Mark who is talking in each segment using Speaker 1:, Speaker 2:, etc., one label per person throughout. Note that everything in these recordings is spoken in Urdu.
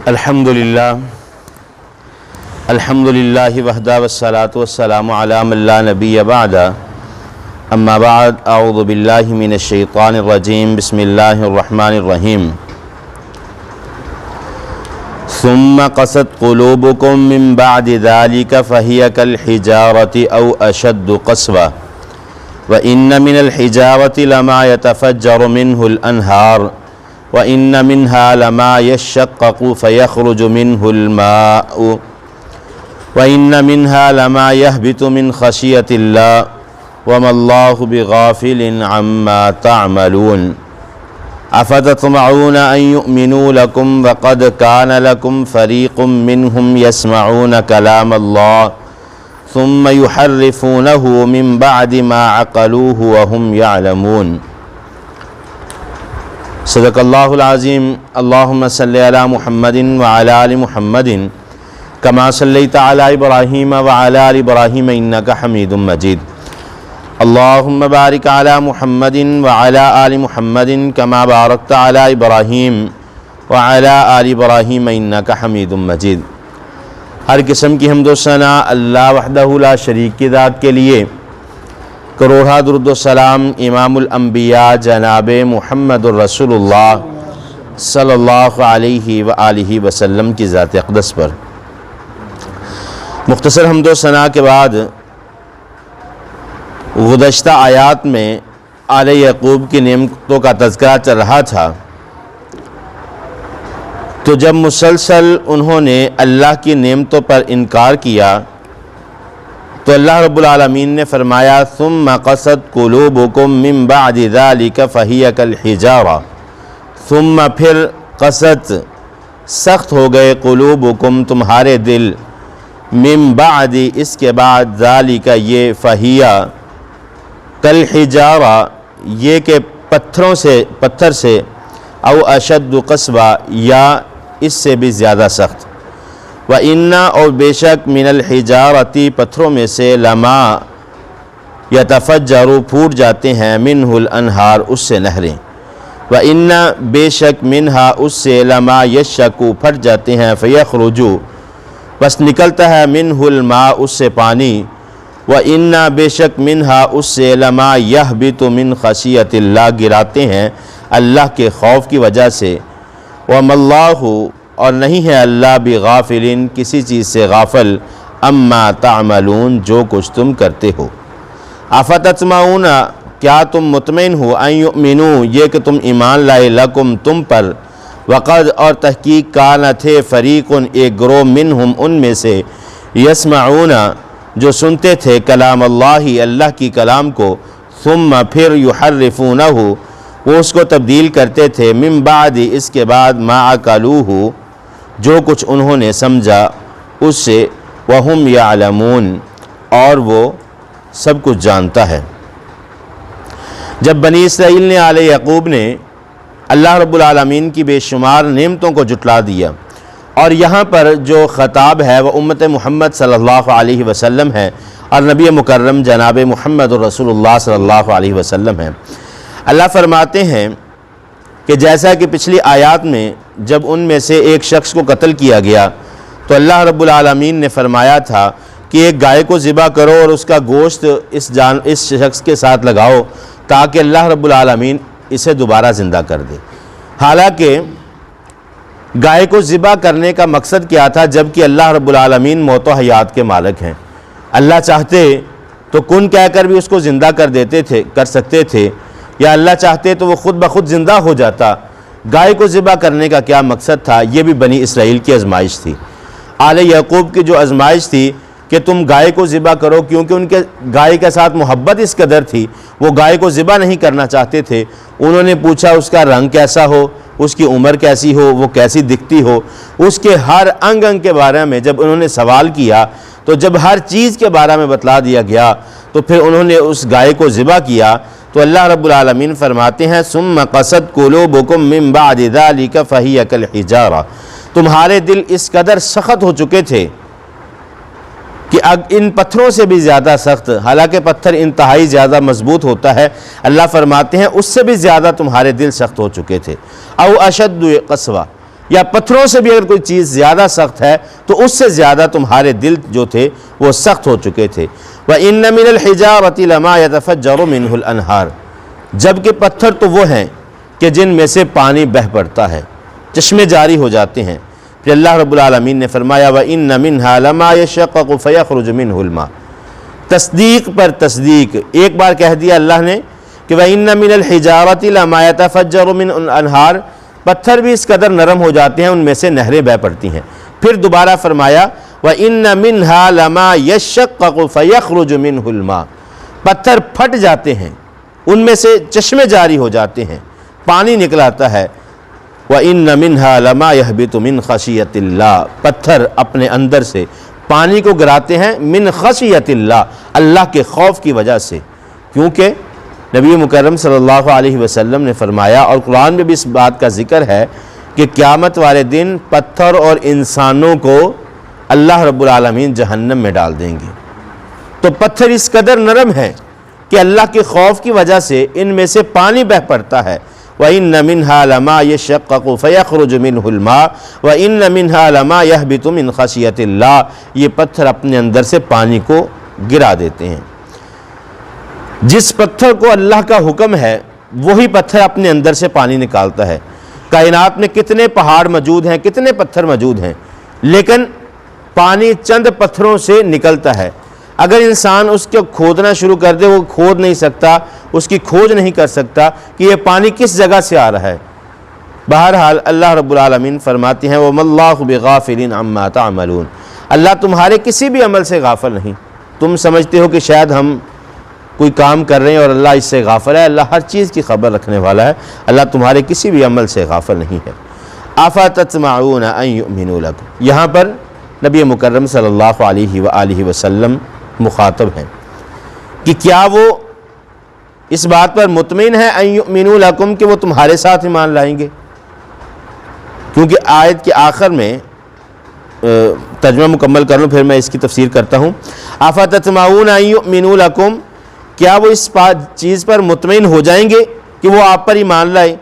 Speaker 1: الحمدللہ وحدہ والصلاة والسلام علی من لا نبی بعد اما بعد اعوذ باللہ من الشیطان الرجیم بسم اللہ الرحمن الرحیم ثم قست قلوبکم من بعد ذلك فہی کالحجارة او اشد قسوة وإن من الحجارة لما يتفجر منه الأنهار وإن منها لما يشقق فيخرج منه الماء وإن منها لما يهبط من خشية الله وما الله بغافل عما تعملون أفتطمعون أن يؤمنوا لكم وقد كان لكم فريق منهم يسمعون كلام الله ثم يحرفونه من بعد ما عقلوه وهم يعلمون صدق اللہ العظیم اللہم صلی علی محمد وعلی آل محمد کما صلیت علی ابراہیم وعلی آل ابراہیم انک حمید مجید اللہم بارک علی محمد وعلی آل محمد کما بارکت علی ابراہیم وعلی آل ابراہیم انک حمید مجید۔ ہر قسم کی حمد و ثنا اللہ وحدہ لا شریک کی ذات کے لیے، کروڑا درود و سلام امام الانبیاء جناب محمد الرسول اللہ صلی اللہ علیہ وآلہ وسلم کی ذات اقدس پر۔ مختصر حمد و ثنا کے بعد گزشتہ آیات میں آل یعقوب کی نعمتوں کا تذکرہ چل رہا تھا، تو جب مسلسل انہوں نے اللہ کی نعمتوں پر انکار کیا تو اللہ رب العالمین نے فرمایا ثم قست قلوبکم من بعد ذلك فہی کالحجارہ، ثم پھر قست سخت ہو گئے قلوبکم تمہارے دل، من بعد اس کے بعد ذالک یہ فہی کالحجارہ یہ کہ پتھر سے او اشد قسوہ یا اس سے بھی زیادہ سخت، وَإِنَّ اور بے شک من الحجارتی پتھروں میں سے لما یتفجر پھوٹ جاتے ہیں منہ الانہار اس سے نہریں، وَإِنَّ بے شک منہا اس سے لما یشق پھٹ جاتے ہیں فیخرج بس نکلتا ہے منہ الماء اس سے پانی، وَإِنَّ بے شک منہا اس سے لما یہبط من خشیۃ اللہ گراتے ہیں اللہ کے خوف کی وجہ سے، وَمَا اللَّهُ اور نہیں ہے اللہ بغافلین کسی چیز سے غافل اما تعملون جو کچھ تم کرتے ہو۔ افتطمعون کیا تم مطمئن ہو ان یؤمنوا یہ کہ تم ایمان لائے لکم تم پر، وقد اور تحقیق کان تھے فریقن ایک گروہ منہم ان میں سے یسمعون جو سنتے تھے کلام اللہ اللہ کی کلام کو، ثم پھر یحرفونہ وہ اس کو تبدیل کرتے تھے من بعد اس کے بعد ما عقلوہ جو کچھ انہوں نے سمجھا اس سے، وَهُمْ يَعْلَمُونَ اور وہ سب کچھ جانتا ہے۔ جب بنی اسرائیل نے آل یعقوب نے اللہ رب العالمین کی بے شمار نعمتوں کو جھٹلا دیا، اور یہاں پر جو خطاب ہے وہ امت محمد صلی اللہ علیہ وسلم ہے اور نبی مکرم جناب محمد الرسول اللہ صلی اللہ علیہ وسلم ہے۔ اللہ فرماتے ہیں کہ جیسا کہ پچھلی آیات میں جب ان میں سے ایک شخص کو قتل کیا گیا تو اللہ رب العالمین نے فرمایا تھا کہ ایک گائے کو ذبح کرو اور اس کا گوشت اس شخص کے ساتھ لگاؤ تاکہ اللہ رب العالمین اسے دوبارہ زندہ کر دے۔ حالانکہ گائے کو ذبح کرنے کا مقصد کیا تھا جبکہ اللہ رب العالمین موت و حیات کے مالک ہیں، اللہ چاہتے تو کن کہہ کر بھی اس کو زندہ کر سکتے تھے، یا اللہ چاہتے تو وہ خود بخود زندہ ہو جاتا۔ گائے کو ذبح کرنے کا کیا مقصد تھا؟ یہ بھی بنی اسرائیل کی آزمائش تھی، آل یعقوب کی جو آزمائش تھی کہ تم گائے کو ذبح کرو، کیونکہ ان کے گائے کے ساتھ محبت اس قدر تھی وہ گائے کو ذبح نہیں کرنا چاہتے تھے۔ انہوں نے پوچھا اس کا رنگ کیسا ہو، اس کی عمر کیسی ہو، وہ کیسی دکھتی ہو، اس کے ہر انگ کے بارے میں جب انہوں نے سوال کیا تو جب ہر چیز کے بارے میں بتلا دیا گیا تو پھر انہوں نے اس گائے کو ذبح کیا۔ تو اللہ رب العالمین فرماتے ہیں ثم قست قلوبکم من بعد ذلك فہی کالحجارہ تمہارے دل اس قدر سخت ہو چکے تھے کہ ان پتھروں سے بھی زیادہ سخت، حالانکہ پتھر انتہائی زیادہ مضبوط ہوتا ہے، اللہ فرماتے ہیں اس سے بھی زیادہ تمہارے دل سخت ہو چکے تھے۔ او اشد قسوہ، یا پتھروں سے بھی اگر کوئی چیز زیادہ سخت ہے تو اس سے زیادہ تمہارے دل جو تھے وہ سخت ہو چکے تھے۔ وَإِنَّ مِنَ الْحِجَارَةِ لَمَا يَتَفَجَّرُ مِنْهُ الْأَنْهَارُ، جبکہ پتھر تو وہ ہیں کہ جن میں سے پانی بہہ پڑتا ہے، چشمے جاری ہو جاتے ہیں۔ پھر اللہ رب العالمین نے فرمایا وَإِنَّ مِنْهَا لَمَا يَشَّقَّقُ فَيَخْرُجُ مِنْهُ الْمَاءُ، تصدیق پر تصدیق، ایک بار کہہ دیا اللہ نے کہ وَإِنَّ مِنَ الْحِجَارَةِ لَمَا يَتَفَجَّرُ مِنْهُ الْأَنْهَارُ، پتھر بھی اس قدر نرم ہو جاتے ہیں ان میں سے نہریں بہہ پڑتی ہیں۔ پھر دوبارہ فرمایا وَإِنَّ مِنْهَا لَمَا يَشَّقَّقُ فَيَخْرُجُ مِنْهُ الْمَاءُ، پتھر پھٹ جاتے ہیں، ان میں سے چشمے جاری ہو جاتے ہیں، پانی نکل آتا ہے۔ وَإِنَّ مِنْهَا لَمَا يَهْبِطُ مِنْ خَشْيَةِ اللَّهِ، پتھر اپنے اندر سے پانی کو گراتے ہیں من خشیت اللہ، اللہ کے خوف کی وجہ سے، کیونکہ نبی مکرم صلی اللہ علیہ وسلم نے فرمایا، اور قرآن میں بھی اس بات کا ذکر ہے کہ قیامت والے دن پتھر اور انسانوں کو اللہ رب العالمین جہنم میں ڈال دیں گے۔ تو پتھر اس قدر نرم ہے کہ اللہ کے خوف کی وجہ سے ان میں سے پانی بہہ پڑتا ہے۔ وَإِنَّ مِنْهَا لَمَا يَشَّقَّقُ فَيَخْرُجُ مِنْهُ الْمَاءُ وَإِنَّ مِنْهَا لَمَا يَهْبِطُ مِنْ خَشْيَةِ اللَّهِ، یہ پتھر اپنے اندر سے پانی کو گرا دیتے ہیں۔ جس پتھر کو اللہ کا حکم ہے وہی پتھر اپنے اندر سے پانی نکالتا ہے۔ کائنات میں کتنے پہاڑ موجود ہیں، کتنے پتھر موجود ہیں، لیکن پانی چند پتھروں سے نکلتا ہے۔ اگر انسان اس کو کھودنا شروع کر دے وہ کھود نہیں سکتا، اس کی کھوج نہیں کر سکتا کہ یہ پانی کس جگہ سے آ رہا ہے۔ بہرحال اللہ رب العالمین فرماتے ہیں وَمَا اللَّهُ بِغَافِلٍ عَمَّا تَعْمَلُونَ، اللہ تمہارے کسی بھی عمل سے غافل نہیں۔ تم سمجھتے ہو کہ شاید ہم کوئی کام کر رہے ہیں اور اللہ اس سے غافل ہے، اللہ ہر چیز کی خبر رکھنے والا ہے، اللہ تمہارے کسی بھی عمل سے غافل نہیں ہے۔ أَفَتَطْمَعُونَ أَن يُؤْمِنُوا لَكُمْ، یہاں پر نبی مکرم صلی اللہ علیہ وآلہ وسلم مخاطب ہیں کہ کیا وہ اس بات پر مطمئن ہے ان یؤمنوا لکم کہ وہ تمہارے ساتھ ایمان لائیں گے؟ کیونکہ آیت کے آخر میں ترجمہ مکمل کر لوں پھر میں اس کی تفسیر کرتا ہوں۔ افتطمعون ان یؤمنوا لکم، کیا وہ اس چیز پر مطمئن ہو جائیں گے کہ وہ آپ پر ایمان لائیں؟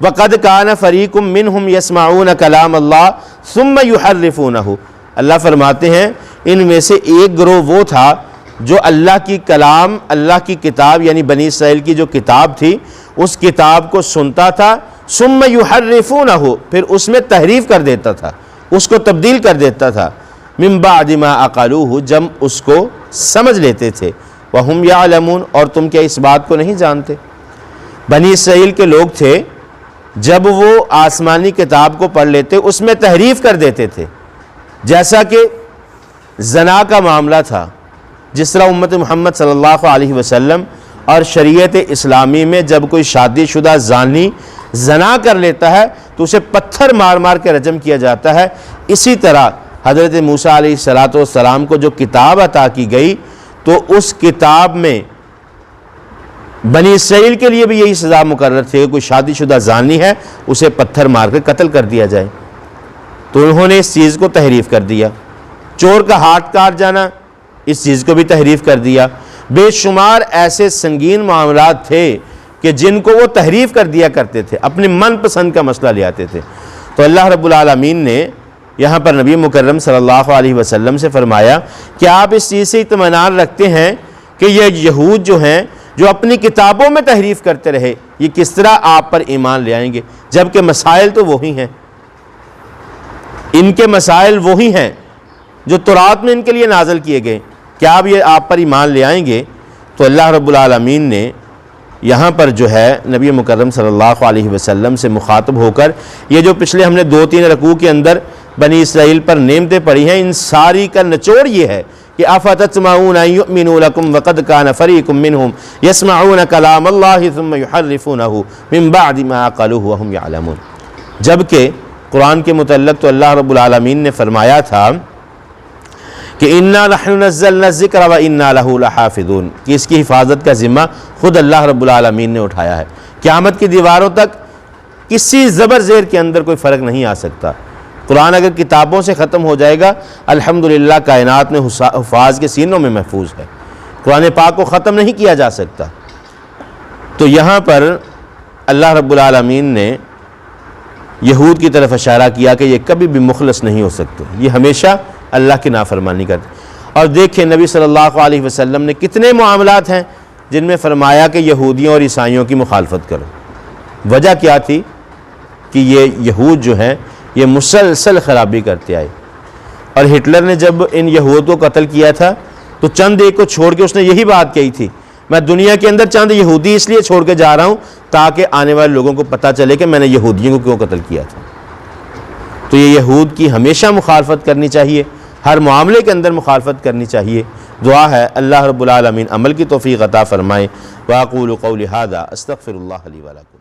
Speaker 1: وقد کان فریق منہم یسمعون کلام اللہ ثم یحرفونہ، اللہ فرماتے ہیں ان میں سے ایک گروہ وہ تھا جو اللہ کی کلام، اللہ کی کتاب یعنی بنی اسرائیل کی جو کتاب تھی اس کتاب کو سنتا تھا، ثم یحرفونہ، پھر اس میں تحریف کر دیتا تھا، اس کو تبدیل کر دیتا تھا، من بعد ما عقلوہ، جب اس کو سمجھ لیتے تھے، وہم یعلمون، اور تم کیا اس بات کو نہیں جانتے؟ بنی اسرائیل کے لوگ تھے جب وہ آسمانی کتاب کو پڑھ لیتے اس میں تحریف کر دیتے تھے، جیسا کہ زنا کا معاملہ تھا، جس طرح امت محمد صلی اللہ علیہ وسلم اور شریعت اسلامی میں جب کوئی شادی شدہ زانی زنا کر لیتا ہے تو اسے پتھر مار مار کے رجم کیا جاتا ہے، اسی طرح حضرت موسیٰ علیہ السلام کو جو کتاب عطا کی گئی تو اس کتاب میں بنی اسرائیل کے لیے بھی یہی سزا مقرر تھی کہ کوئی شادی شدہ زانی ہے اسے پتھر مار کر قتل کر دیا جائے، تو انہوں نے اس چیز کو تحریف کر دیا۔ چور کا ہاتھ کاٹ جانا، اس چیز کو بھی تحریف کر دیا۔ بے شمار ایسے سنگین معاملات تھے کہ جن کو وہ تحریف کر دیا کرتے تھے، اپنی من پسند کا مسئلہ لے آتے تھے۔ تو اللہ رب العالمین نے یہاں پر نبی مکرم صلی اللہ علیہ وسلم سے فرمایا کہ آپ اس چیز سے اطمینان رکھتے ہیں کہ یہ یہود جو ہیں جو اپنی کتابوں میں تحریف کرتے رہے، یہ کس طرح آپ پر ایمان لے آئیں گے، جبکہ مسائل تو وہی ہیں، ان کے مسائل وہی ہیں جو تورات میں ان کے لیے نازل کیے گئے، کیا اب یہ آپ پر ایمان لے آئیں گے؟ تو اللہ رب العالمین نے یہاں پر جو ہے نبی مکرم صلی اللہ علیہ وسلم سے مخاطب ہو کر یہ جو پچھلے ہم نے 2-3 رکوع کے اندر بنی اسرائیل پر نعمتیں پڑھی ہیں، ان ساری کا نچوڑ یہ ہے کہ افتطمعون ان یؤمنوا لکم وقد کان فریق منہم یسمعون کلام اللہ ثم یحرفونہ من بعد ما عقلوہ وہم یعلمون۔ جبکہ قرآن کے متعلق تو اللہ رب العالمین نے فرمایا تھا کہ انا نحن نزلنا الذکر وانا لہ لحافظون، کہ اس کی حفاظت کا ذمہ خود اللہ رب العالمین نے اٹھایا ہے۔ قیامت کی دیواروں تک کسی زبر زیر کے اندر کوئی فرق نہیں آ سکتا۔ قرآن اگر کتابوں سے ختم ہو جائے گا، الحمدللہ کائنات میں حفاظ کے سینوں میں محفوظ ہے، قرآن پاک کو ختم نہیں کیا جا سکتا۔ تو یہاں پر اللہ رب العالمین نے یہود کی طرف اشارہ کیا کہ یہ کبھی بھی مخلص نہیں ہو سکتے، یہ ہمیشہ اللہ کی نافرمانی کرتے۔ اور دیکھیں نبی صلی اللہ علیہ وسلم نے کتنے معاملات ہیں جن میں فرمایا کہ یہودیوں اور عیسائیوں کی مخالفت کرو۔ وجہ کیا تھی کہ یہ یہود جو ہیں یہ مسلسل خرابی کرتے آئے، اور ہٹلر نے جب ان یہود کو قتل کیا تھا تو چند ایک کو چھوڑ کے اس نے یہی بات کہی تھی، میں دنیا کے اندر چند یہودی اس لیے چھوڑ کے جا رہا ہوں تاکہ آنے والے لوگوں کو پتہ چلے کہ میں نے یہودیوں کو کیوں قتل کیا تھا۔ تو یہ یہود کی ہمیشہ مخالفت کرنی چاہیے، ہر معاملے کے اندر مخالفت کرنی چاہیے۔ دعا ہے اللہ رب العالمین عمل کی توفیق عطا فرمائے۔ واقول قولی ھذا استغفر اللہ لی ولکم۔